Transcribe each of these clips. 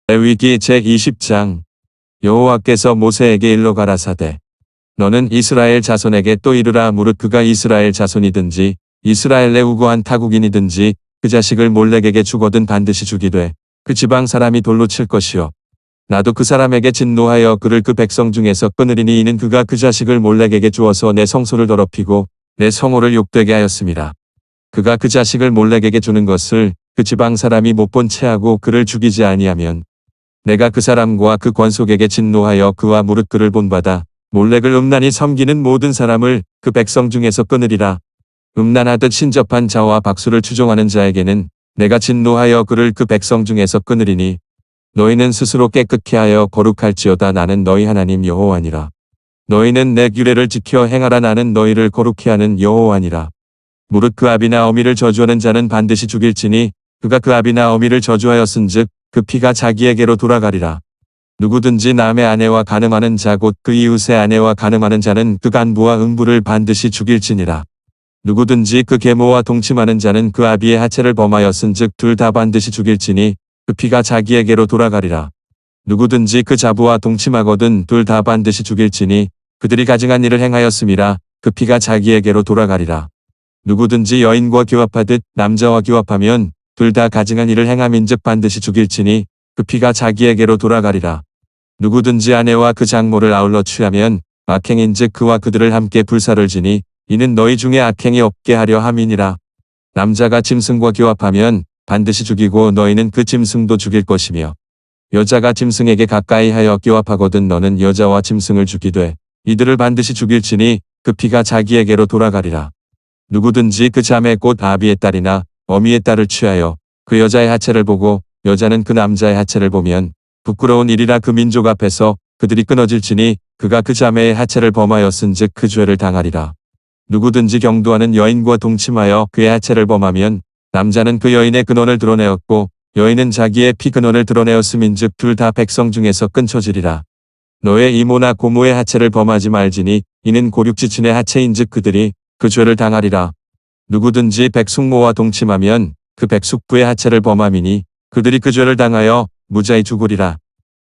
레위기 제20장. 여호와께서 모세에게 일러 가라사대 너는 이스라엘 자손에게 또 이르라. 무릇 그가 이스라엘 자손이든지 이스라엘의 우고한 타국인이든지 그 자식을 몰렉에게 주거든 반드시 죽이되 그 지방 사람이 돌로 칠 것이요 나도 그 사람에게 진노하여 그를 그 백성 중에서 끊으리니 이는 그가 그 자식을 몰렉에게 주어서 내 성소를 더럽히고 내 성호를 욕되게 하였습니다. 그가 그 자식을 몰렉에게 주는 것을 그 지방 사람이 못 본 채하고 그를 죽이지 아니하면 내가 그 사람과 그 권속에게 진노하여 그와 무릇 그를 본받아 몰렉을 음란히 섬기는 모든 사람을 그 백성 중에서 끊으리라. 음란하듯 신접한 자와 박수를 추종하는 자에게는 내가 진노하여 그를 그 백성 중에서 끊으리니 너희는 스스로 깨끗게 하여 거룩할지어다. 나는 너희 하나님 여호와니라. 너희는 내 규례를 지켜 행하라. 나는 너희를 거룩히 하는 여호와니라. 무릇 그 아비나 어미를 저주하는 자는 반드시 죽일지니 그가 그 아비나 어미를 저주하였은즉 그 피가 자기에게로 돌아가리라. 누구든지 남의 아내와 간음하는 자 곧 그 이웃의 아내와 간음하는 자는 그 간부와 음부를 반드시 죽일지니라. 누구든지 그 계모와 동침하는 자는 그 아비의 하체를 범하였은즉 둘 다 반드시 죽일지니 그 피가 자기에게로 돌아가리라. 누구든지 그 자부와 동침하거든 둘 다 반드시 죽일지니 그들이 가증한 일을 행하였음이라. 그 피가 자기에게로 돌아가리라. 누구든지 여인과 교합하듯 남자와 교합하면 둘 다 가증한 일을 행함인즉 반드시 죽일지니 그 피가 자기에게로 돌아가리라. 누구든지 아내와 그 장모를 아울러 취하면 악행인즉 그와 그들을 함께 불사를 지니 이는 너희 중에 악행이 없게 하려 함이니라. 남자가 짐승과 교합하면 반드시 죽이고 너희는 그 짐승도 죽일 것이며 여자가 짐승에게 가까이 하여 교합하거든 너는 여자와 짐승을 죽이되 이들을 반드시 죽일지니 그 피가 자기에게로 돌아가리라. 누구든지 그 자매 곧 아비의 딸이나 어미의 딸을 취하여 그 여자의 하체를 보고 여자는 그 남자의 하체를 보면 부끄러운 일이라. 그 민족 앞에서 그들이 끊어질지니 그가 그 자매의 하체를 범하였은즉 그 죄를 당하리라. 누구든지 경도하는 여인과 동침하여 그의 하체를 범하면 남자는 그 여인의 근원을 드러내었고 여인은 자기의 피 근원을 드러내었음인즉 둘 다 백성 중에서 끊쳐지리라. 너의 이모나 고모의 하체를 범하지 말지니 이는 고륙지친의 하체인즉 그들이 그 죄를 당하리라. 누구든지 백숙모와 동침하면 그 백숙부의 하체를 범함이니 그들이 그 죄를 당하여 무자히 죽으리라.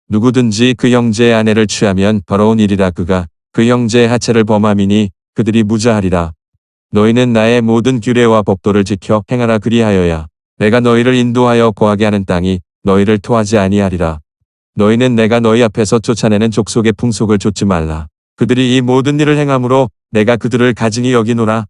누구든지 그 형제의 아내를 취하면 더러운 일이라. 그가 그 형제의 하체를 범함이니 그들이 무자하리라. 너희는 나의 모든 규례와 법도를 지켜 행하라. 그리하여야 내가 너희를 인도하여 거하게 하는 땅이 너희를 토하지 아니하리라. 너희는 내가 너희 앞에서 쫓아내는 족속의 풍속을 좇지 말라. 그들이 이 모든 일을 행함으로 내가 그들을 가증히 여기노라.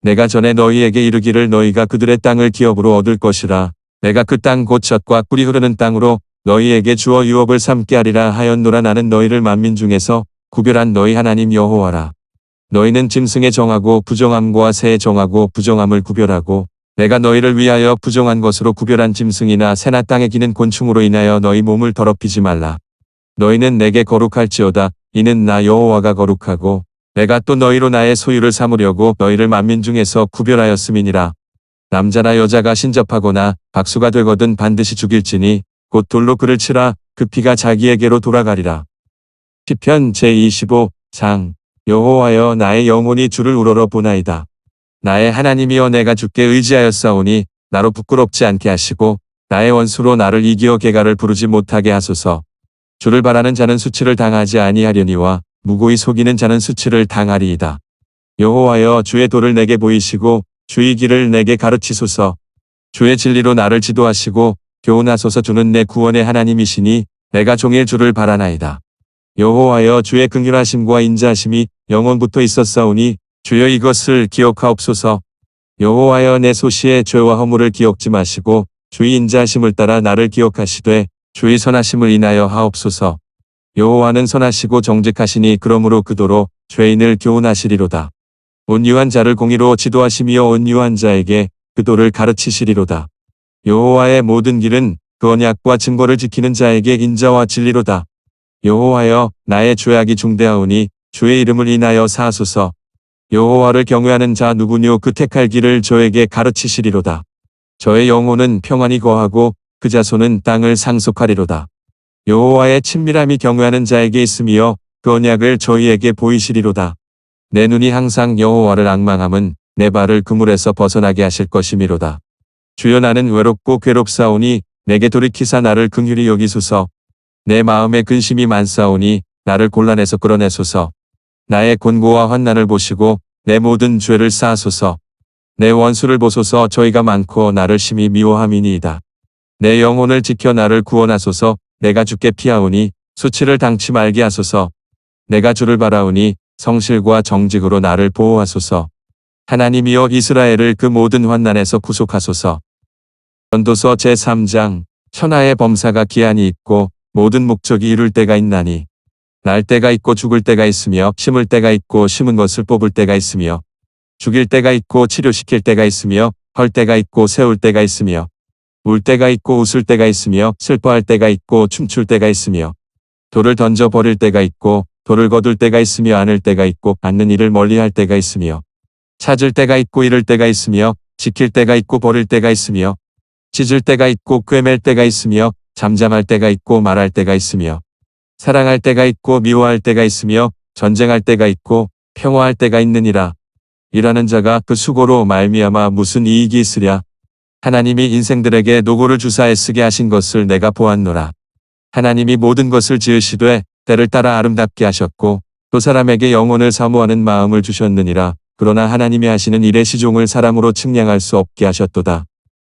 내가 전에 너희에게 이르기를 너희가 그들의 땅을 기업으로 얻을 것이라. 내가 그 땅 곧 젖과 꿀이 흐르는 땅으로 너희에게 주어 유업을 삼게 하리라 하였노라. 나는 너희를 만민 중에서 구별한 너희 하나님 여호와라. 너희는 짐승의 정하고 부정함과 새의 정하고 부정함을 구별하고 내가 너희를 위하여 부정한 것으로 구별한 짐승이나 새나 땅에 기는 곤충으로 인하여 너희 몸을 더럽히지 말라. 너희는 내게 거룩할지어다. 이는 나 여호와가 거룩하고 내가 또 너희로 나의 소유를 삼으려고 너희를 만민 중에서 구별하였음이니라. 남자나 여자가 신접하거나 박수가 되거든 반드시 죽일지니 곧 돌로 그를 치라. 그 피가 자기에게로 돌아가리라. 시편 제25장. 여호와여 나의 영혼이 주를 우러러 보나이다. 나의 하나님이여 내가 주께 의지하였사오니 나로 부끄럽지 않게 하시고 나의 원수로 나를 이기어 개가를 부르지 못하게 하소서. 주를 바라는 자는 수치를 당하지 아니하려니와 무고히 속이는 자는 수치를 당하리이다. 여호와여 주의 도를 내게 보이시고 주의 길을 내게 가르치소서. 주의 진리로 나를 지도하시고 교훈하소서. 주는 내 구원의 하나님이시니 내가 종일 주를 바라나이다. 여호와여 주의 긍휼하심과 인자하심이 영원부터 있었사오니 주여 이것을 기억하옵소서. 여호와여 내 소시의 죄와 허물을 기억지 마시고 주의 인자하심을 따라 나를 기억하시되 주의 선하심을 인하여 하옵소서. 여호와는 선하시고 정직하시니 그러므로 그도로 죄인을 교훈하시리로다. 온유한 자를 공의로 지도하시며 온유한 자에게 그 도를 가르치시리로다. 여호와의 모든 길은 그 언약과 증거를 지키는 자에게 인자와 진리로다. 여호와여 나의 죄악이 중대하오니 주의 이름을 인하여 사하소서. 여호와를 경외하는 자 누구뇨 그 택할 길을 저에게 가르치시리로다. 저의 영혼은 평안히 거하고 그 자손은 땅을 상속하리로다. 여호와의 친밀함이 경외하는 자에게 있으며 그 언약을 저희에게 보이시리로다. 내 눈이 항상 여호와를 앙망함은 내 발을 그물에서 벗어나게 하실 것이미로다. 주여 나는 외롭고 괴롭사오니 내게 돌이키사 나를 긍휼히 여기소서. 내 마음에 근심이 많사오니 나를 곤란에서 끌어내소서. 나의 곤고와 환난을 보시고 내 모든 죄를 사하소서. 내 원수를 보소서. 저희가 많고 나를 심히 미워함이니이다. 내 영혼을 지켜 나를 구원하소서. 내가 주께 피하오니 수치를 당치 말게 하소서. 내가 주를 바라오니 성실과 정직으로 나를 보호하소서. 하나님이여 이스라엘을 그 모든 환난에서 구속하소서. 전도서 제3장. 천하의 범사가 기한이 있고 모든 목적이 이룰 때가 있나니 날 때가 있고 죽을 때가 있으며 심을 때가 있고 심은 것을 뽑을 때가 있으며 죽일 때가 있고 치료시킬 때가 있으며 헐 때가 있고 세울 때가 있으며 울 때가 있고 웃을 때가 있으며 슬퍼할 때가 있고 춤출 때가 있으며 돌을 던져 버릴 때가 있고 돌을 거둘 때가 있으며 안을 때가 있고 앉는 일을 멀리할 때가 있으며 찾을 때가 있고 잃을 때가 있으며 지킬 때가 있고 버릴 때가 있으며 찢을 때가 있고 꿰맬 때가 있으며 잠잠할 때가 있고 말할 때가 있으며 사랑할 때가 있고 미워할 때가 있으며 전쟁할 때가 있고 평화할 때가 있느니라. 일하는 자가 그 수고로 말미암아 무슨 이익이 있으랴. 하나님이 인생들에게 노고를 주사 애쓰게 하신 것을 내가 보았노라. 하나님이 모든 것을 지으시되 때를 따라 아름답게 하셨고 또 사람에게 영혼을 사모하는 마음을 주셨느니라. 그러나 하나님이 하시는 일의 시종을 사람으로 측량할 수 없게 하셨도다.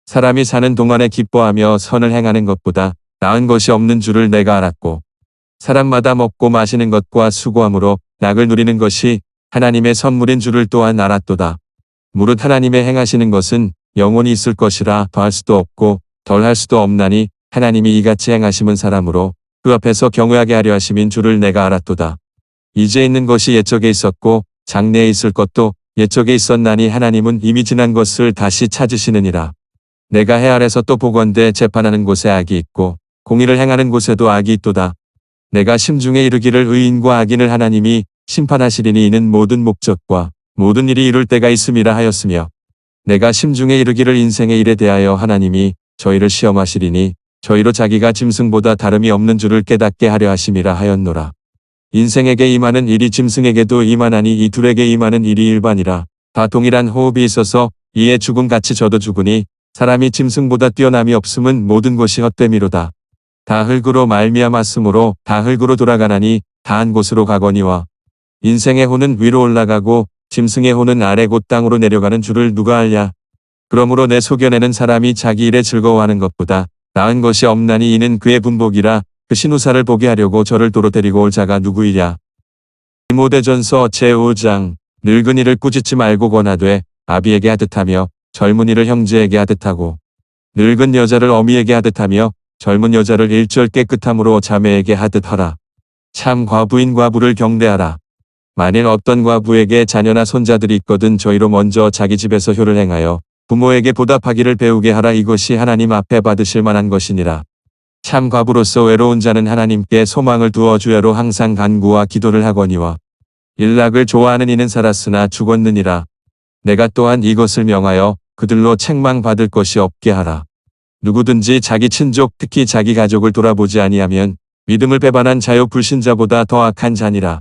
사람이 사는 동안에 기뻐하며 선을 행하는 것보다 나은 것이 없는 줄을 내가 알았고 사람마다 먹고 마시는 것과 수고함으로 낙을 누리는 것이 하나님의 선물인 줄을 또한 알았도다. 무릇 하나님의 행하시는 것은 영원히 있을 것이라 더할 수도 없고 덜할 수도 없나니 하나님이 이같이 행하심은 사람으로 그 앞에서 경외하게 하려 하심인 줄을 내가 알았도다. 이제 있는 것이 옛적에 있었고 장래에 있을 것도 옛적에 있었나니 하나님은 이미 지난 것을 다시 찾으시느니라. 내가 해 아래서 또 보건대 재판하는 곳에 악이 있고 공의를 행하는 곳에도 악이 있도다. 내가 심중에 이르기를 의인과 악인을 하나님이 심판하시리니 이는 모든 목적과 모든 일이 이룰 때가 있음이라 하였으며 내가 심중에 이르기를 인생의 일에 대하여 하나님이 저희를 시험하시리니 저희로 자기가 짐승보다 다름이 없는 줄을 깨닫게 하려 하심이라 하였노라. 인생에게 임하는 일이 짐승에게도 임하나니 이 둘에게 임하는 일이 일반이라. 다 동일한 호흡이 있어서 이에 죽음 같이 저도 죽으니 사람이 짐승보다 뛰어남이 없음은 모든 것이 헛됨이로다. 다 흙으로 말미암았으므로 다 흙으로 돌아가나니 다 한 곳으로 가거니와 인생의 혼은 위로 올라가고 짐승의 혼은 아래 곧 땅으로 내려가는 줄을 누가 알랴. 그러므로 내 소견에는 사람이 자기 일에 즐거워하는 것보다 나은 것이 없나니 이는 그의 분복이라. 그 신우사를 보게 하려고 저를 도로 데리고 올 자가 누구이랴. 디모데전서 제5장. 늙은이를 꾸짖지 말고 권하되 아비에게 하듯하며 젊은이를 형제에게 하듯하고 늙은 여자를 어미에게 하듯하며 젊은 여자를 일절 깨끗함으로 자매에게 하듯하라. 참 과부인 과부를 경대하라. 만일 어떤 과부에게 자녀나 손자들이 있거든 저희로 먼저 자기 집에서 효를 행하여 부모에게 보답하기를 배우게 하라. 이것이 하나님 앞에 받으실 만한 것이니라. 참 과부로서 외로운 자는 하나님께 소망을 두어 주야로 항상 간구와 기도를 하거니와 일락을 좋아하는 이는 살았으나 죽었느니라. 내가 또한 이것을 명하여 그들로 책망받을 것이 없게 하라. 누구든지 자기 친족 특히 자기 가족을 돌아보지 아니하면 믿음을 배반한 자요 불신자보다 더 악한 자니라.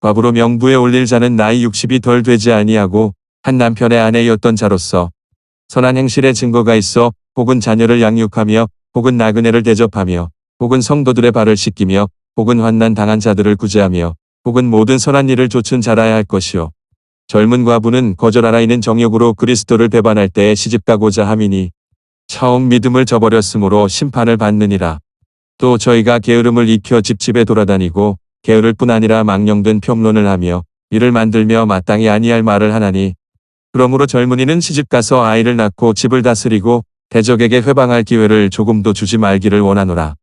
과부로 명부에 올릴 자는 나이 60이 덜 되지 아니하고 한 남편의 아내였던 자로서 선한 행실의 증거가 있어 혹은 자녀를 양육하며 혹은 나그네를 대접하며 혹은 성도들의 발을 씻기며 혹은 환난 당한 자들을 구제하며 혹은 모든 선한 일을 좇은 자라야 할 것이요. 젊은 과부는 거절하라. 이는 정욕으로 그리스도를 배반할 때에 시집가고자 함이니 처음 믿음을 저버렸으므로 심판을 받느니라. 또 저희가 게으름을 익혀 집집에 돌아다니고 게으를 뿐 아니라 망령된 평론을 하며 이를 만들며 마땅히 아니할 말을 하나니 그러므로 젊은이는 시집가서 아이를 낳고 집을 다스리고 대적에게 회방할 기회를 조금도 주지 말기를 원하노라.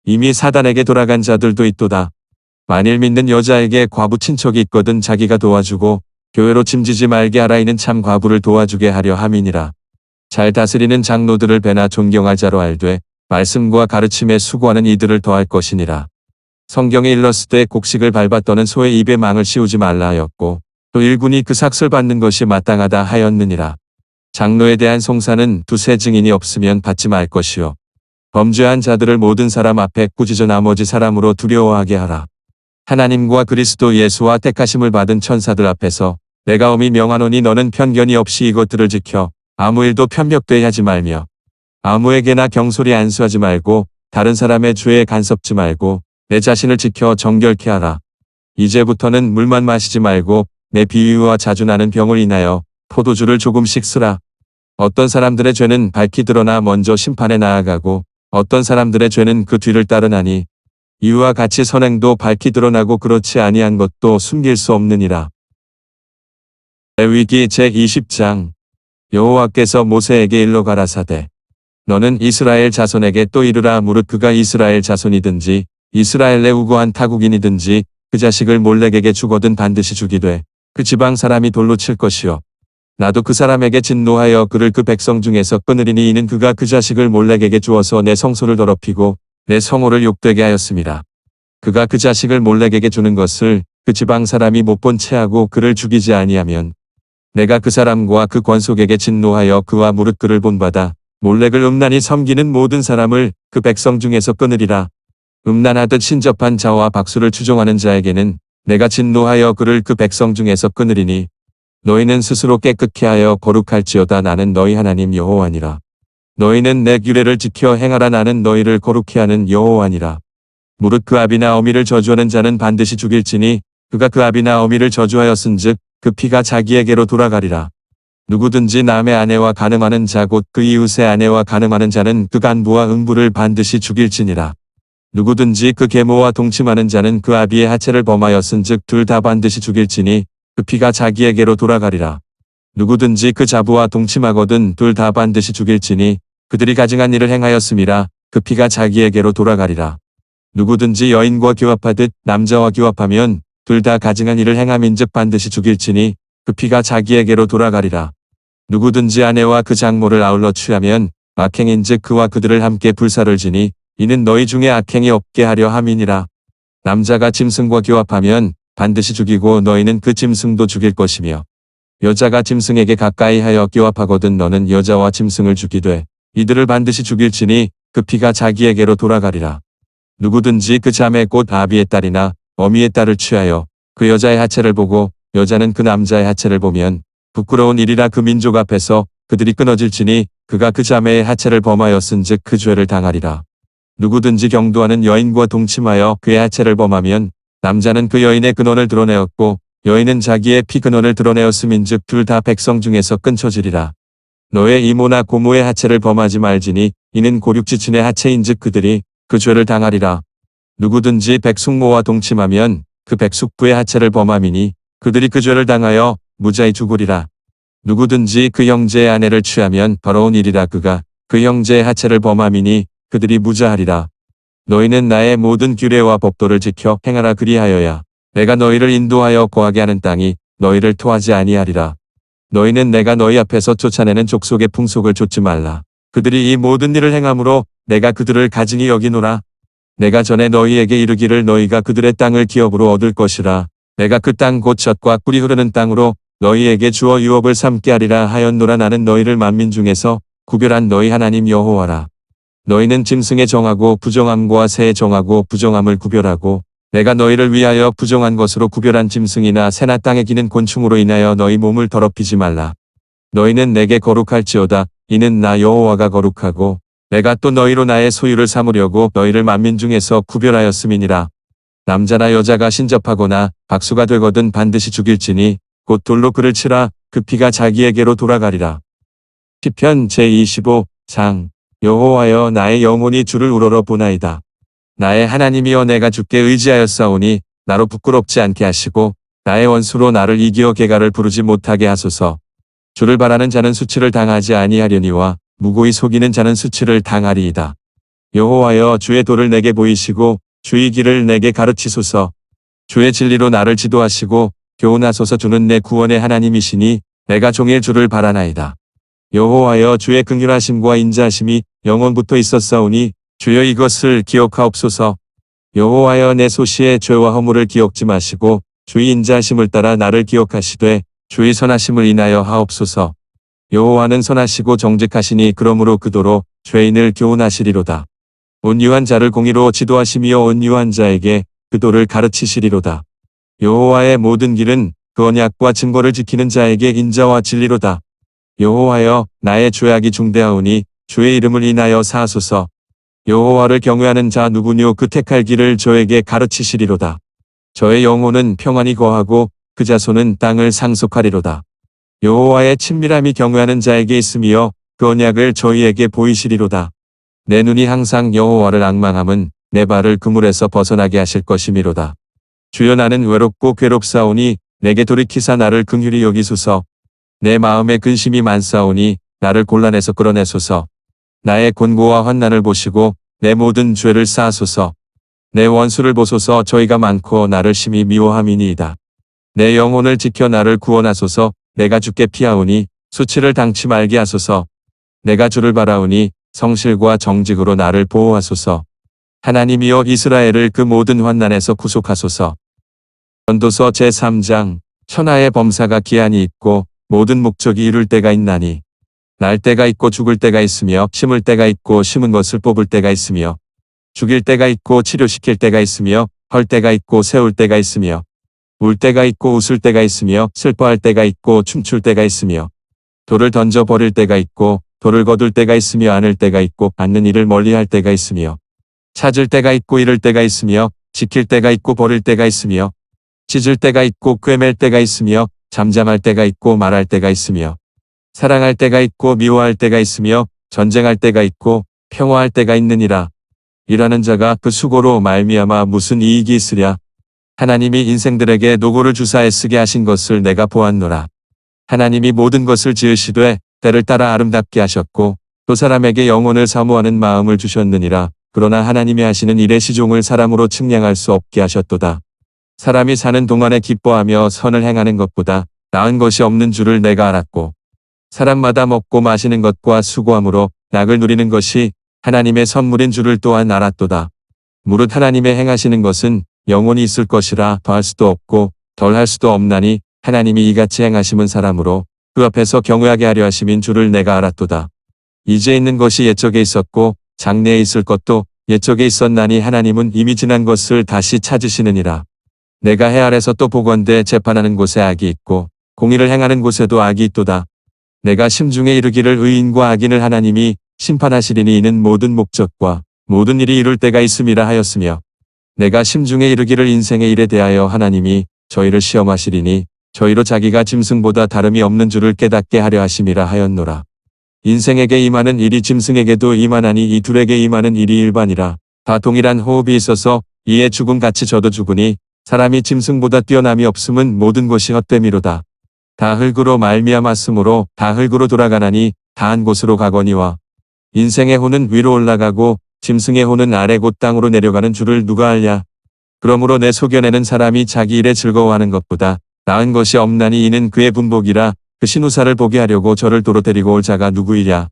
이미 사단에게 돌아간 자들도 있도다. 만일 믿는 여자에게 과부 친척이 있거든 자기가 도와주고 교회로 짐지지 말게 하라. 이는 참 과부를 도와주게 하려 함이니라. 잘 다스리는 장로들을 배나 존경할 자로 알되 말씀과 가르침에 수고하는 이들을 더할 것이니라. 성경에 일렀으되 곡식을 밟아 떠는 소의 입에 망을 씌우지 말라 하였고 또 일군이 그 삭슬 받는 것이 마땅하다 하였느니라. 장로에 대한 송사는 두세 증인이 없으면 받지 말 것이요. 범죄한 자들을 모든 사람 앞에 꾸짖어 나머지 사람으로 두려워하게 하라. 하나님과 그리스도 예수와 택하심을 받은 천사들 앞에서 내가 엄히 명하노니 너는 편견이 없이 이것들을 지켜 아무 일도 편벽되게 하지 말며 아무에게나 경솔히 안수하지 말고 다른 사람의 죄에 간섭지 말고 내 자신을 지켜 정결케 하라. 이제부터는 물만 마시지 말고 내 비위와 자주 나는 병을 인하여 포도주를 조금씩 쓰라. 어떤 사람들의 죄는 밝히 드러나 먼저 심판에 나아가고 어떤 사람들의 죄는 그 뒤를 따르나니 이와 같이 선행도 밝히 드러나고 그렇지 아니한 것도 숨길 수 없느니라. 레위기 제20장. 여호와께서 모세에게 일러 가라사대 너는 이스라엘 자손에게 또 이르라. 무릇 그가 이스라엘 자손이든지 이스라엘 내 우고한 타국인이든지 그 자식을 몰렉에게 주거든 반드시 죽이되 그 지방 사람이 돌로 칠 것이요 나도 그 사람에게 진노하여 그를 그 백성 중에서 끊으리니 이는 그가 그 자식을 몰렉에게 주어서 내 성소를 더럽히고 내 성호를 욕되게 하였음이라. 그가 그 자식을 몰렉에게 주는 것을 그 지방 사람이 못 본 채하고 그를 죽이지 아니하면 내가 그 사람과 그 권속에게 진노하여 그와 무릇 그를 본받아 몰렉을 음란히 섬기는 모든 사람을 그 백성 중에서 끊으리라. 음란하듯 신접한 자와 박수를 추종하는 자에게는 내가 진노하여 그를 그 백성 중에서 끊으리니 너희는 스스로 깨끗게 하여 거룩할지어다. 나는 너희 하나님 여호와니라. 너희는 내 규례를 지켜 행하라. 나는 너희를 거룩히 하는 여호와니라. 무릇 그 아비나 어미를 저주하는 자는 반드시 죽일지니 그가 그 아비나 어미를 저주하였은즉 그 피가 자기에게로 돌아가리라. 누구든지 남의 아내와 간음하는 자 곧 그 이웃의 아내와 간음하는 자는 그 간부와 음부를 반드시 죽일지니라. 누구든지 그 계모와 동침하는 자는 그 아비의 하체를 범하였은즉 둘 다 반드시 죽일지니 그 피가 자기에게로 돌아가리라. 누구든지 그 자부와 동침하거든 둘 다 반드시 죽일지니 그들이 가증한 일을 행하였음이라. 그 피가 자기에게로 돌아가리라. 누구든지 여인과 교합하듯 남자와 교합하면 둘 다 가증한 일을 행함인즉 반드시 죽일지니 그 피가 자기에게로 돌아가리라. 누구든지 아내와 그 장모를 아울러 취하면 악행인즉 그와 그들을 함께 불사를 지니 이는 너희 중에 악행이 없게 하려 함이니라. 남자가 짐승과 교합하면 반드시 죽이고 너희는 그 짐승도 죽일 것이며 여자가 짐승에게 가까이 하여 교합하거든 너는 여자와 짐승을 죽이되 이들을 반드시 죽일지니 그 피가 자기에게로 돌아가리라. 누구든지 그 자매 곧 아비의 딸이나 어미의 딸을 취하여 그 여자의 하체를 보고 여자는 그 남자의 하체를 보면 부끄러운 일이라. 그 민족 앞에서 그들이 끊어질지니 그가 그 자매의 하체를 범하였은즉 그 죄를 당하리라. 누구든지 경도하는 여인과 동침하여 그의 하체를 범하면 남자는 그 여인의 근원을 드러내었고 여인은 자기의 피 근원을 드러내었음인즉 둘 다 백성 중에서 끊쳐지리라. 너의 이모나 고모의 하체를 범하지 말지니 이는 고륙지친의 하체인즉 그들이 그 죄를 당하리라. 누구든지 백숙모와 동침하면 그 백숙부의 하체를 범함이니 그들이 그 죄를 당하여 무자히 죽으리라. 누구든지 그 형제의 아내를 취하면 더러운 일이라. 그가 그 형제의 하체를 범함이니 그들이 무자하리라. 너희는 나의 모든 규례와 법도를 지켜 행하라. 그리하여야 내가 너희를 인도하여 거하게 하는 땅이 너희를 토하지 아니하리라. 너희는 내가 너희 앞에서 쫓아내는 족속의 풍속을 좇지 말라. 그들이 이 모든 일을 행함으로 내가 그들을 가증히 여기노라. 내가 전에 너희에게 이르기를 너희가 그들의 땅을 기업으로 얻을 것이라. 내가 그 땅 곧 젖과 꿀이 흐르는 땅으로 너희에게 주어 유업을 삼게 하리라 하였노라. 나는 너희를 만민 중에서 구별한 너희 하나님 여호와라. 너희는 짐승의 정하고 부정함과 새의 정하고 부정함을 구별하고 내가 너희를 위하여 부정한 것으로 구별한 짐승이나 새나 땅에 기는 곤충으로 인하여 너희 몸을 더럽히지 말라. 너희는 내게 거룩할지어다. 이는 나 여호와가 거룩하고 내가 또 너희로 나의 소유를 삼으려고 너희를 만민 중에서 구별하였음이니라. 남자나 여자가 신접하거나 박수가 되거든 반드시 죽일지니 곧 돌로 그를 치라. 그 피가 자기에게로 돌아가리라. 시편 제25장. 여호와여 나의 영혼이 주를 우러러 보나이다. 나의 하나님이여 내가 주께 의지하였사오니 나로 부끄럽지 않게 하시고 나의 원수로 나를 이기어 개가를 부르지 못하게 하소서. 주를 바라는 자는 수치를 당하지 아니하려니와 무고히 속이는 자는 수치를 당하리이다. 여호와여 주의 도를 내게 보이시고 주의 길을 내게 가르치소서. 주의 진리로 나를 지도하시고 교훈하소서. 주는 내 구원의 하나님이시니 내가 종일 주를 바라나이다. 여호와여 주의 긍휼하심과 인자하심이 영원부터 있었사오니 주여 이것을 기억하옵소서. 여호와여 내 소시의 죄와 허물을 기억지 마시고 주의 인자하심을 따라 나를 기억하시되 주의 선하심을 인하여 하옵소서. 여호와는 선하시고 정직하시니 그러므로 그도로 죄인을 교훈하시리로다. 온유한 자를 공의로 지도하시며 온유한 자에게 그 도를 가르치시리로다. 여호와의 모든 길은 그 언약과 증거를 지키는 자에게 인자와 진리로다. 여호와여 나의 죄악이 중대하오니 주의 이름을 인하여 사하소서. 여호와를 경외하는 자 누구뇨 그 택할 길을 저에게 가르치시리로다. 저의 영혼은 평안히 거하고 그 자손은 땅을 상속하리로다. 여호와의 친밀함이 경외하는 자에게 있으며 그 언약을 저희에게 보이시리로다. 내 눈이 항상 여호와를 앙망함은 내 발을 그물에서 벗어나게 하실 것이미로다. 주여 나는 외롭고 괴롭사오니 내게 돌이키사 나를 긍휼히 여기소서. 내 마음에 근심이 많사오니 나를 곤란에서 끌어내소서. 나의 곤고와 환난을 보시고 내 모든 죄를 사하소서. 내 원수를 보소서. 저희가 많고 나를 심히 미워함이니이다. 내 영혼을 지켜 나를 구원하소서. 내가 주께 피하오니 수치를 당치 말게 하소서. 내가 주를 바라오니 성실과 정직으로 나를 보호하소서. 하나님이여 이스라엘을 그 모든 환난에서 구속하소서. 전도서 제3장 천하의 범사가 기한이 있고 모든 목적이 이룰 때가 있나니 날 때가 있고 죽을 때가 있으며 심을 때가 있고 심은 것을 뽑을 때가 있으며 죽일 때가 있고 치료시킬 때가 있으며 헐 때가 있고 세울 때가 있으며 울 때가 있고 웃을 때가 있으며 슬퍼할 때가 있고 춤출 때가 있으며 돌을 던져 버릴 때가 있고 돌을 거둘 때가 있으며 안을 때가 있고 앉는 일을 멀리할 때가 있으며 찾을 때가 있고 잃을 때가 있으며 지킬 때가 있고 버릴 때가 있으며 찢을 때가 있고 꿰맬 때가 있으며 잠잠할 때가 있고 말할 때가 있으며 사랑할 때가 있고 미워할 때가 있으며 전쟁할 때가 있고 평화할 때가 있느니라. 일하는 자가 그 수고로 말미암아 무슨 이익이 있으랴. 하나님이 인생들에게 노고를 주사 애쓰게 하신 것을 내가 보았노라. 하나님이 모든 것을 지으시되 때를 따라 아름답게 하셨고 또 사람에게 영혼을 사모하는 마음을 주셨느니라. 그러나 하나님이 하시는 일의 시종을 사람으로 측량할 수 없게 하셨도다. 사람이 사는 동안에 기뻐하며 선을 행하는 것보다 나은 것이 없는 줄을 내가 알았고 사람마다 먹고 마시는 것과 수고함으로 낙을 누리는 것이 하나님의 선물인 줄을 또한 알았도다. 무릇 하나님의 행하시는 것은 영원히 있을 것이라 더할 수도 없고 덜할 수도 없나니 하나님이 이같이 행하심은 사람으로 그 앞에서 경외하게 하려 하심인 줄을 내가 알았도다. 이제 있는 것이 옛적에 있었고 장래에 있을 것도 옛적에 있었나니 하나님은 이미 지난 것을 다시 찾으시느니라. 내가 해 아래서 또 보건대 재판하는 곳에 악이 있고 공의를 행하는 곳에도 악이 있도다. 내가 심중에 이르기를 의인과 악인을 하나님이 심판하시리니 이는 모든 목적과 모든 일이 이룰 때가 있음이라 하였으며 내가 심중에 이르기를 인생의 일에 대하여 하나님이 저희를 시험하시리니 저희로 자기가 짐승보다 다름이 없는 줄을 깨닫게 하려 하심이라 하였노라. 인생에게 임하는 일이 짐승에게도 임하나니 이 둘에게 임하는 일이 일반이라. 다 동일한 호흡이 있어서 이에 죽음 같이 저도 죽으니 사람이 짐승보다 뛰어남이 없음은 모든 것이 헛됨이로다. 다 흙으로 말미암았으므로 다 흙으로 돌아가나니 다 한 곳으로 가거니와 인생의 호는 위로 올라가고 짐승의 호는 아래 곧 땅으로 내려가는 줄을 누가 알랴. 그러므로 내 소견에는 사람이 자기 일에 즐거워하는 것보다 나은 것이 없나니 이는 그의 분복이라. 그 신우사를 보게 하려고 저를 도로 데리고 올 자가 누구이랴.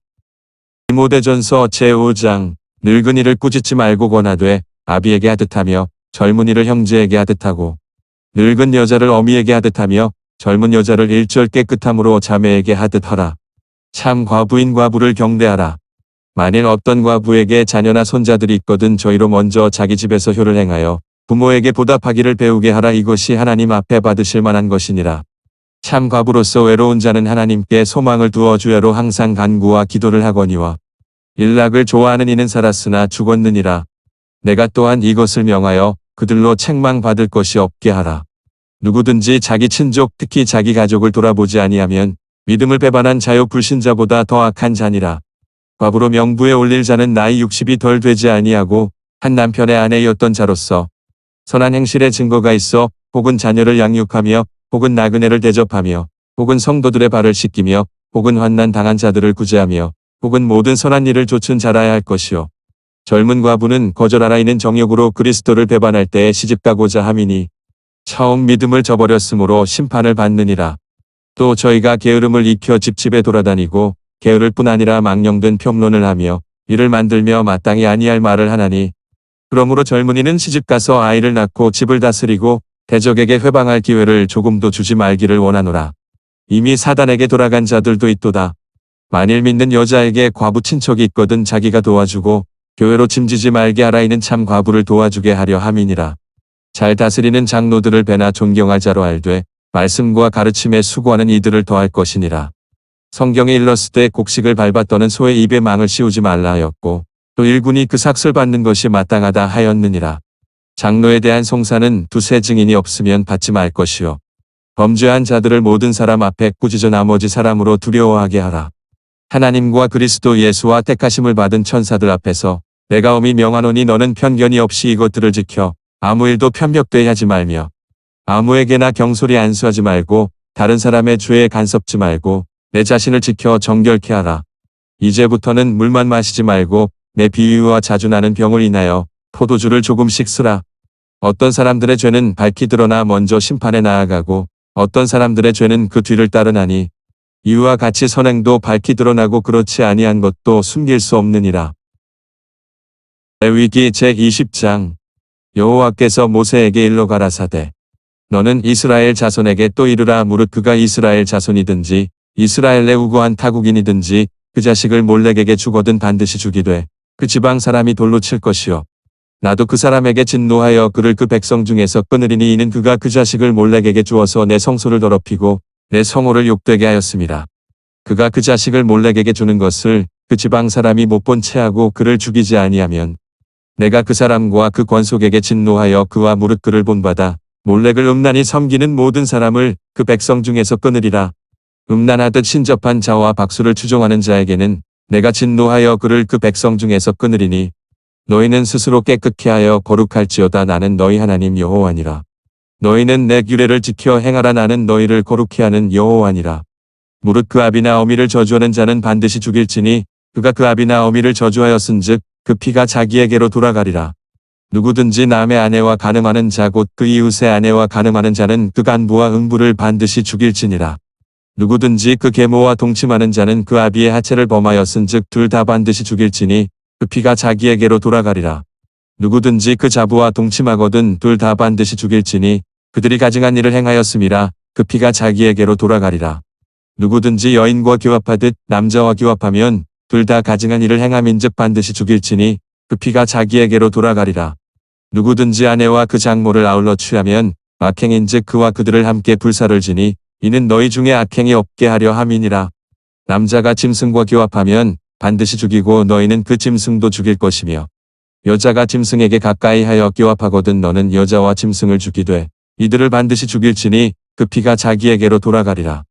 디모데전서 제5장 늙은이를 꾸짖지 말고 권하되 아비에게 하듯하며 젊은이를 형제에게 하듯하고 늙은 여자를 어미에게 하듯하며 젊은 여자를 일절 깨끗함으로 자매에게 하듯 하라. 참 과부인 과부를 경대하라. 만일 어떤 과부에게 자녀나 손자들이 있거든 저희로 먼저 자기 집에서 효를 행하여 부모에게 보답하기를 배우게 하라. 이것이 하나님 앞에 받으실 만한 것이니라. 참 과부로서 외로운 자는 하나님께 소망을 두어 주야로 항상 간구와 기도를 하거니와 일락을 좋아하는 이는 살았으나 죽었느니라. 내가 또한 이것을 명하여 그들로 책망받을 것이 없게 하라. 누구든지 자기 친족 특히 자기 가족을 돌아보지 아니하면 믿음을 배반한 자요 불신자보다 더 악한 자니라. 과부로 명부에 올릴 자는 나이 60이 덜 되지 아니하고 한 남편의 아내였던 자로서 선한 행실의 증거가 있어 혹은 자녀를 양육하며 혹은 나그네를 대접하며 혹은 성도들의 발을 씻기며 혹은 환난 당한 자들을 구제하며 혹은 모든 선한 일을 좇은 자라야 할 것이요. 젊은 과부는 거절하라. 이는 정욕으로 그리스도를 배반할 때에 시집가고자 함이니 처음 믿음을 저버렸으므로 심판을 받느니라. 또 저희가 게으름을 익혀 집집에 돌아다니고 게으를 뿐 아니라 망령된 평론을 하며 이를 만들며 마땅히 아니할 말을 하나니 그러므로 젊은이는 시집가서 아이를 낳고 집을 다스리고 대적에게 회방할 기회를 조금도 주지 말기를 원하노라. 이미 사단에게 돌아간 자들도 있도다. 만일 믿는 여자에게 과부 친척이 있거든 자기가 도와주고 교회로 짐지지 말게 하라. 이는 참 과부를 도와주게 하려 함이니라. 잘 다스리는 장로들을 배나 존경할 자로 알되 말씀과 가르침에 수고하는 이들을 더할 것이니라. 성경에 일렀을 곡식을 밟아 떠는 소의 입에 망을 씌우지 말라 하였고 또 일군이 그 삭슬 받는 것이 마땅하다 하였느니라. 장로에 대한 송사는 두세 증인이 없으면 받지 말 것이요 범죄한 자들을 모든 사람 앞에 꾸짖어 나머지 사람으로 두려워하게 하라. 하나님과 그리스도 예수와 택하심을 받은 천사들 앞에서 내가 엄히 명하노니 너는 편견이 없이 이것들을 지켜 아무 일도 편벽되게 하지 말며 아무에게나 경솔히 안수하지 말고 다른 사람의 죄에 간섭지 말고 내 자신을 지켜 정결케 하라. 이제부터는 물만 마시지 말고 내 비위와 자주 나는 병을 인하여 포도주를 조금씩 쓰라. 어떤 사람들의 죄는 밝히 드러나 먼저 심판에 나아가고 어떤 사람들의 죄는 그 뒤를 따르나니 이와 같이 선행도 밝히 드러나고 그렇지 아니한 것도 숨길 수 없느니라. 레위기 제20장 여호와께서 모세에게 일러 가라사대 너는 이스라엘 자손에게 또 이르라 무릇 그가 이스라엘 자손이든지 이스라엘의 우고한 타국인이든지 그 자식을 몰렉에게 주거든 반드시 죽이되 그 지방 사람이 돌로 칠 것이요 나도 그 사람에게 진노하여 그를 그 백성 중에서 끊으리니 이는 그가 그 자식을 몰렉에게 주어서 내 성소를 더럽히고 내 성호를 욕되게 하였습니다. 그가 그 자식을 몰렉에게 주는 것을 그 지방 사람이 못 본 채하고 그를 죽이지 아니하면 내가 그 사람과 그 권속에게 진노하여 그와 무릇 그를 본받아 몰렉을 음란히 섬기는 모든 사람을 그 백성 중에서 끊으리라. 음란하듯 신접한 자와 박수를 추종하는 자에게는 내가 진노하여 그를 그 백성 중에서 끊으리니 너희는 스스로 깨끗게 하여 거룩할지어다 나는 너희 하나님 여호와니라. 너희는 내 규례를 지켜 행하라 나는 너희를 거룩히 하는 여호와니라. 무릇 그 아비나 어미를 저주하는 자는 반드시 죽일지니 그가 그 아비나 어미를 저주하였은즉 그 피가 자기에게로 돌아가리라. 누구든지 남의 아내와 간음하는 자 곧 그 이웃의 아내와 간음하는 자는 그 간부와 음부를 반드시 죽일지니라. 누구든지 그 계모와 동침하는 자는 그 아비의 하체를 범하였은즉 둘 다 반드시 죽일지니 그 피가 자기에게로 돌아가리라. 누구든지 그 자부와 동침하거든 둘 다 반드시 죽일지니 그들이 가증한 일을 행하였음이라 그 피가 자기에게로 돌아가리라. 누구든지 여인과 교합하듯 남자와 교합하면 둘 다 가증한 일을 행함인즉 반드시 죽일지니 그 피가 자기에게로 돌아가리라. 누구든지 아내와 그 장모를 아울러 취하면 악행인즉 그와 그들을 함께 불사를 지니 이는 너희 중에 악행이 없게 하려 함이니라. 남자가 짐승과 교합하면 반드시 죽이고 너희는 그 짐승도 죽일 것이며 여자가 짐승에게 가까이 하여 교합하거든 너는 여자와 짐승을 죽이되 이들을 반드시 죽일지니 그 피가 자기에게로 돌아가리라.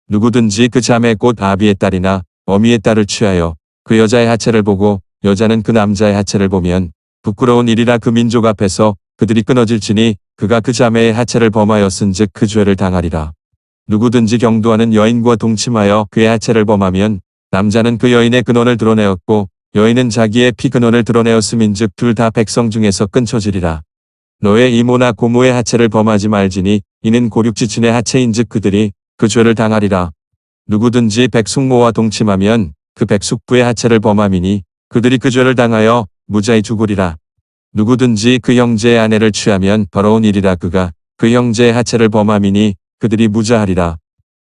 누구든지 그 자매 곧 아비의 딸이나 어미의 딸을 취하여 그 여자의 하체를 보고 여자는 그 남자의 하체를 보면 부끄러운 일이라 그 민족 앞에서 그들이 끊어질지니 그가 그 자매의 하체를 범하였은즉 그 죄를 당하리라. 누구든지 경도하는 여인과 동침하여 그의 하체를 범하면 남자는 그 여인의 근원을 드러내었고 여인은 자기의 피 근원을 드러내었음인즉 둘 다 백성 중에서 끊쳐지리라. 너의 이모나 고모의 하체를 범하지 말지니 이는 고륙지친의 하체인즉 그들이 그 죄를 당하리라. 누구든지 백숙모와 동침하면 그 백숙부의 하체를 범함이니 그들이 그 죄를 당하여 무자히 죽으리라. 누구든지 그 형제의 아내를 취하면 더러운 일이라 그가 그 형제의 하체를 범함이니 그들이 무자하리라.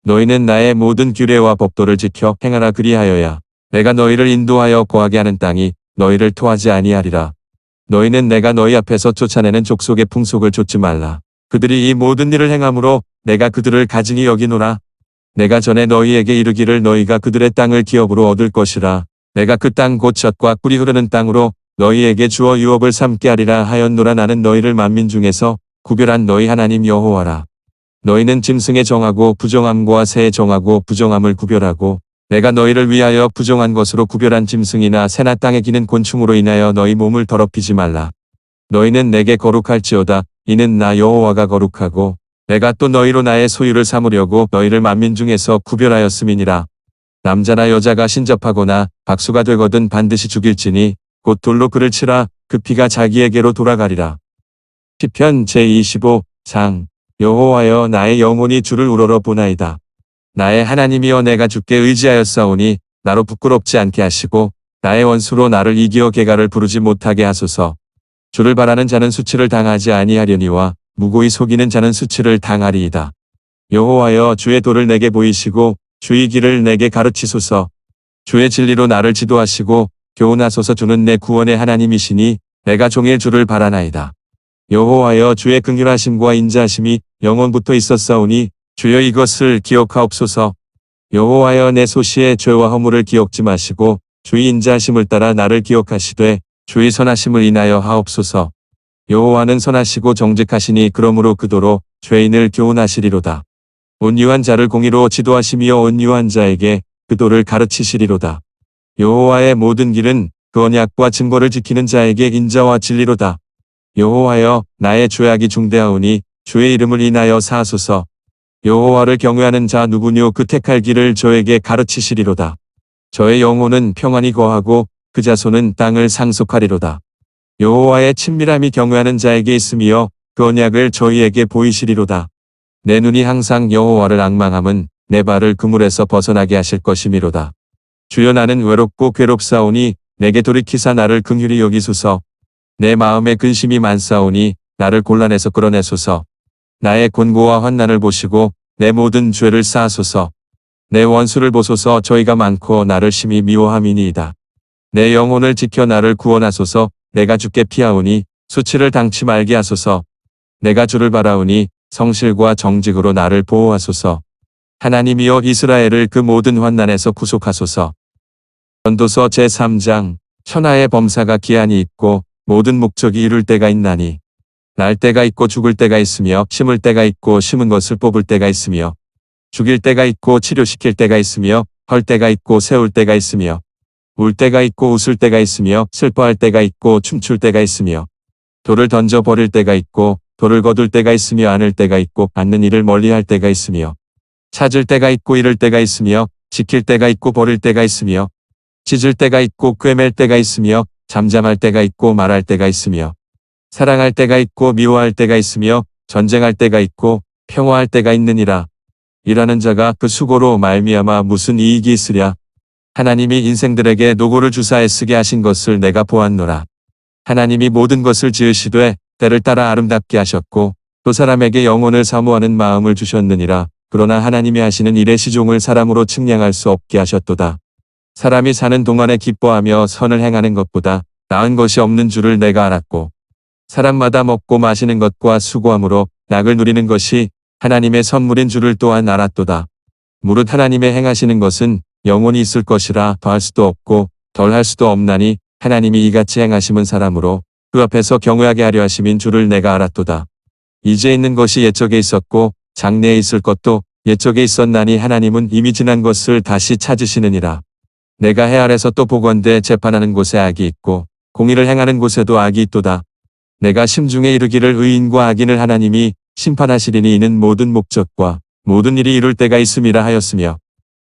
너희는 나의 모든 규례와 법도를 지켜 행하라 그리하여야 내가 너희를 인도하여 거하게 하는 땅이 너희를 토하지 아니하리라. 너희는 내가 너희 앞에서 쫓아내는 족속의 풍속을 좇지 말라. 그들이 이 모든 일을 행함으로 내가 그들을 가증히 여기노라. 내가 전에 너희에게 이르기를 너희가 그들의 땅을 기업으로 얻을 것이라. 내가 그 땅 곧 젖과 꿀이 흐르는 땅으로 너희에게 주어 유업을 삼게 하리라 하였노라. 나는 너희를 만민 중에서 구별한 너희 하나님 여호와라. 너희는 짐승의 정하고 부정함과 새의 정하고 부정함을 구별하고 내가 너희를 위하여 부정한 것으로 구별한 짐승이나 새나 땅에 기는 곤충으로 인하여 너희 몸을 더럽히지 말라. 너희는 내게 거룩할지어다. 이는 나 여호와가 거룩하고 내가 또 너희로 나의 소유를 삼으려고 너희를 만민 중에서 구별하였음이니라. 남자나 여자가 신접하거나 박수가 되거든 반드시 죽일지니 곧 돌로 그를 치라. 그 피가 자기에게로 돌아가리라. 시편 제25장 여호와여 나의 영혼이 주를 우러러 보나이다. 나의 하나님이여 내가 주께 의지하였사오니 나로 부끄럽지 않게 하시고 나의 원수로 나를 이기어 개가를 부르지 못하게 하소서. 주를 바라는 자는 수치를 당하지 아니하려니와 무고히 속이는 자는 수치를 당하리이다. 여호와여 주의 도를 내게 보이시고 주의 길을 내게 가르치소서. 주의 진리로 나를 지도하시고 교훈하소서. 주는 내 구원의 하나님이시니 내가 종일 주를 바라나이다. 여호와여 주의 긍휼하심과 인자하심이 영원부터 있었사오니 주여 이것을 기억하옵소서. 여호와여 내 소시의 죄와 허물을 기억지 마시고 주의 인자하심을 따라 나를 기억하시되 주의 선하심을 인하여 하옵소서. 여호와는 선하시고 정직하시니 그러므로 그도로 죄인을 교훈하시리로다. 온유한 자를 공의로 지도하시며 온유한 자에게 그도를 가르치시리로다. 여호와의 모든 길은 그 언약과 증거를 지키는 자에게 인자와 진리로다. 여호와여 나의 죄악이 중대하오니 주의 이름을 인하여 사하소서. 여호와를 경외하는 자 누구뇨 그 택할 길을 저에게 가르치시리로다. 저의 영혼은 평안히 거하고 그 자손은 땅을 상속하리로다. 여호와의 친밀함이 경외하는 자에게 있으며 그 언약을 저희에게 보이시리로다. 내 눈이 항상 여호와를 앙망함은 내 발을 그물에서 벗어나게 하실 것이미로다. 주여 나는 외롭고 괴롭사오니 내게 돌이키사 나를 긍휼히 여기소서. 내 마음에 근심이 많사오니 나를 곤란에서 끌어내소서. 나의 곤고와 환난을 보시고 내 모든 죄를 사하소서. 내 원수를 보소서. 저희가 많고 나를 심히 미워함이니이다. 내 영혼을 지켜 나를 구원하소서. 내가 주께 피하오니 수치를 당치 말게 하소서. 내가 주를 바라오니 성실과 정직으로 나를 보호하소서. 하나님이여 이스라엘을 그 모든 환난에서 구속하소서. 전도서 제3장 천하의 범사가 기한이 있고 모든 목적이 이룰 때가 있나니 날 때가 있고 죽을 때가 있으며 심을 때가 있고 심은 것을 뽑을 때가 있으며 죽일 때가 있고 치료시킬 때가 있으며 헐 때가 있고 세울 때가 있으며 울 때가 있고 웃을 때가 있으며 슬퍼할 때가 있고 춤출 때가 있으며 돌을 던져 버릴 때가 있고 돌을 거둘 때가 있으며 안을 때가 있고 앉는 일을 멀리할 때가 있으며 찾을 때가 있고 잃을 때가 있으며 지킬 때가 있고 버릴 때가 있으며 짖을 때가 있고 꿰맬 때가 있으며 잠잠할 때가 있고 말할 때가 있으며 사랑할 때가 있고 미워할 때가 있으며 전쟁할 때가 있고 평화할 때가 있느니라. 일하는 자가 그 수고로 말미암아 무슨 이익이 있으랴. 하나님이 인생들에게 노고를 주사 애쓰게 하신 것을 내가 보았노라. 하나님이 모든 것을 지으시되 때를 따라 아름답게 하셨고 또 사람에게 영혼을 사모하는 마음을 주셨느니라. 그러나 하나님이 하시는 일의 시종을 사람으로 측량할 수 없게 하셨도다. 사람이 사는 동안에 기뻐하며 선을 행하는 것보다 나은 것이 없는 줄을 내가 알았고 사람마다 먹고 마시는 것과 수고함으로 낙을 누리는 것이 하나님의 선물인 줄을 또한 알았도다. 무릇 하나님의 행하시는 것은 영원히 있을 것이라 더할 수도 없고 덜할 수도 없나니 하나님이 이같이 행하심은 사람으로 그 앞에서 경외하게 하려 하심인 줄을 내가 알았도다. 이제 있는 것이 옛적에 있었고 장래에 있을 것도 옛적에 있었나니 하나님은 이미 지난 것을 다시 찾으시느니라. 내가 해 아래서 또 보건대 재판하는 곳에 악이 있고 공의를 행하는 곳에도 악이 있도다. 내가 심중에 이르기를 의인과 악인을 하나님이 심판하시리니 이는 모든 목적과 모든 일이 이룰 때가 있음이라 하였으며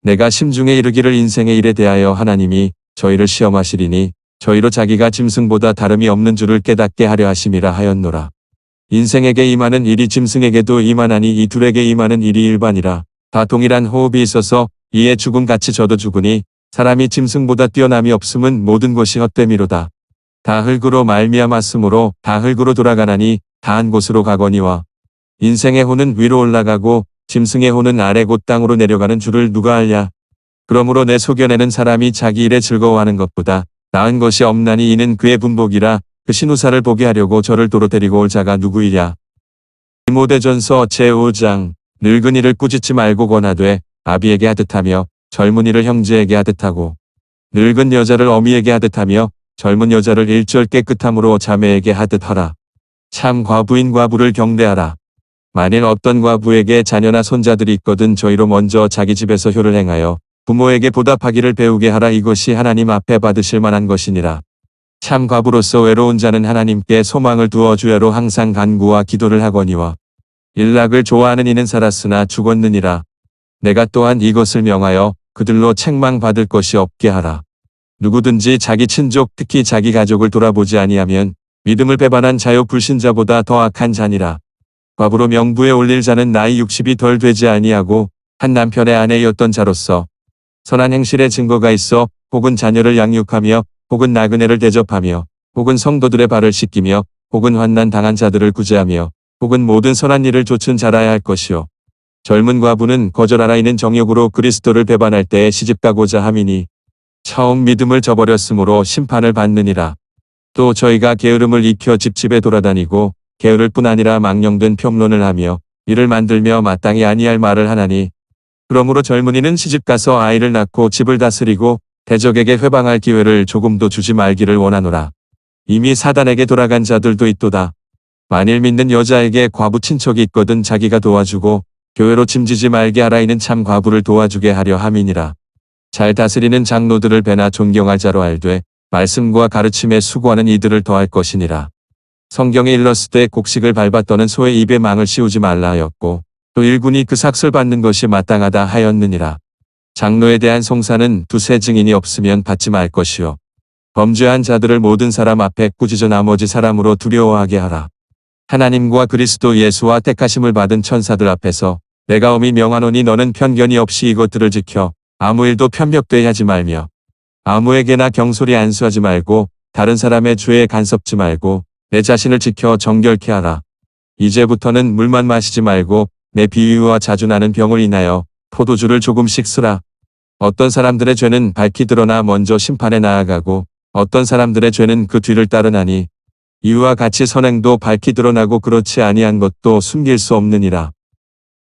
내가 심중에 이르기를 인생의 일에 대하여 하나님이 저희를 시험하시리니 저희로 자기가 짐승보다 다름이 없는 줄을 깨닫게 하려 하심이라 하였노라. 인생에게 임하는 일이 짐승에게도 임하나니 이 둘에게 임하는 일이 일반이라. 다 동일한 호흡이 있어서 이에 죽음같이 저도 죽으니 사람이 짐승보다 뛰어남이 없음은 모든 것이 헛됨이로다. 다 흙으로 말미암았으므로 다 흙으로 돌아가나니 다 한 곳으로 가거니와 인생의 혼은 위로 올라가고 짐승의 혼은 아래 곧 땅으로 내려가는 줄을 누가 알랴. 그러므로 내 소견에는 사람이 자기 일에 즐거워하는 것보다 나은 것이 없나니 이는 그의 분복이라. 그 신우사를 보게 하려고 저를 도로 데리고 올 자가 누구이랴. 디모데전서 제5장 늙은이를 꾸짖지 말고 권하되 아비에게 하듯하며 젊은이를 형제에게 하듯하고 늙은 여자를 어미에게 하듯하며 젊은 여자를 일절 깨끗함으로 자매에게 하듯하라. 참 과부인 과부를 경대하라. 만일 어떤 과부에게 자녀나 손자들이 있거든 저희로 먼저 자기 집에서 효를 행하여 부모에게 보답하기를 배우게 하라. 이것이 하나님 앞에 받으실 만한 것이니라. 참 과부로서 외로운 자는 하나님께 소망을 두어 주야로 항상 간구와 기도를 하거니와 일락을 좋아하는 이는 살았으나 죽었느니라. 내가 또한 이것을 명하여 그들로 책망받을 것이 없게 하라. 누구든지 자기 친족 특히 자기 가족을 돌아보지 아니하면 믿음을 배반한 자요 불신자보다 더 악한 자니라. 과부로 명부에 올릴 자는 나이 60이 덜 되지 아니하고 한 남편의 아내였던 자로서 선한 행실의 증거가 있어 혹은 자녀를 양육하며 혹은 나그네를 대접하며 혹은 성도들의 발을 씻기며 혹은 환난 당한 자들을 구제하며 혹은 모든 선한 일을 좇은 자라야 할 것이요. 젊은 과부는 거절하라. 이는 정욕으로 그리스도를 배반할 때에 시집가고자 함이니 처음 믿음을 저버렸으므로 심판을 받느니라. 또 저희가 게으름을 익혀 집집에 돌아다니고 게으를 뿐 아니라 망령된 평론을 하며 이를 만들며 마땅히 아니할 말을 하나니 그러므로 젊은이는 시집가서 아이를 낳고 집을 다스리고 대적에게 회방할 기회를 조금도 주지 말기를 원하노라. 이미 사단에게 돌아간 자들도 있도다. 만일 믿는 여자에게 과부 친척이 있거든 자기가 도와주고 교회로 짐지지 말게 하라. 이는 참 과부를 도와주게 하려 함이니라. 잘 다스리는 장로들을 배나 존경할 자로 알되 말씀과 가르침에 수고하는 이들을 더할 것이니라. 성경에 일렀을 때 곡식을 밟아 떠는 소의 입에 망을 씌우지 말라 하였고 또 일군이 그 삭설 받는 것이 마땅하다 하였느니라. 장로에 대한 송사는 두세 증인이 없으면 받지 말 것이요 범죄한 자들을 모든 사람 앞에 꾸짖어 나머지 사람으로 두려워하게 하라. 하나님과 그리스도 예수와 택하심을 받은 천사들 앞에서 내가 엄히 명하노니 너는 편견이 없이 이것들을 지켜 아무 일도 편벽되이 하지 말며 아무에게나 경솔히 안수하지 말고 다른 사람의 죄에 간섭지 말고 내 자신을 지켜 정결케 하라. 이제부터는 물만 마시지 말고 내 비위와 자주 나는 병을 인하여 포도주를 조금씩 쓰라. 어떤 사람들의 죄는 밝히 드러나 먼저 심판에 나아가고 어떤 사람들의 죄는 그 뒤를 따르나니 이와 같이 선행도 밝히 드러나고 그렇지 아니한 것도 숨길 수 없느니라.